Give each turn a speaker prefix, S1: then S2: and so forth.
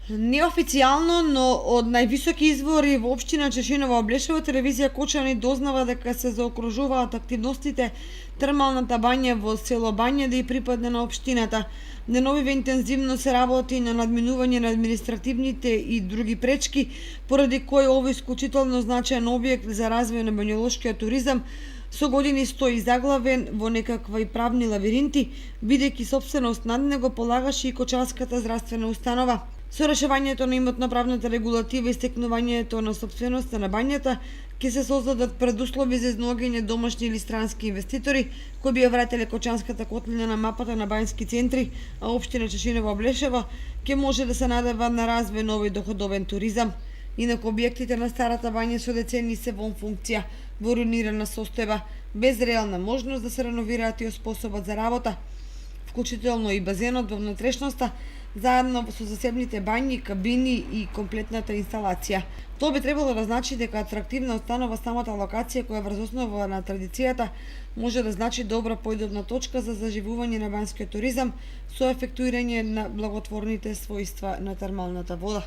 S1: Неофицијално, но од највисоки извори во општина Чешинова Облешево, телевизија Кочани дознава дека се заокружуваат активностите термалната бања во село Бања да и припадне на општината. Деновиве интензивно се работи на надминување на административните и други пречки, поради кои овој исклучително значаен објект за развој на бањолошкиот туризам со години стои заглавен во некакви правни лавиринти, бидејќи собственост над него полагаше и Кочанската здравствена установа. Со решавањето на имотно-правната регулатива и стекнувањето на собственоста на бањата, ќе се создадат предуслови за изнаоѓање домашни или странски инвеститори, кои би ја вратиле Кочанската котлина на мапата на бањски центри, а општина Чешинова Облешево ќе може да се надева на развој на овој доходовен туризам. Инаку објектите на старата бања со децени се во функција, во руинирана состојба, без реална можност да се реновираат и оспособат за работа, вклучително и базенот во внатрешноста, заедно со засебните бањи, кабини и комплетната инсталација. Тоа би требало да значи дека атрактивна останува самата локација која врз основа на традицијата може да значи добра појдовна точка за заживување на банјскиот туризам со ефектуирање на благотворните својства на термалната вода.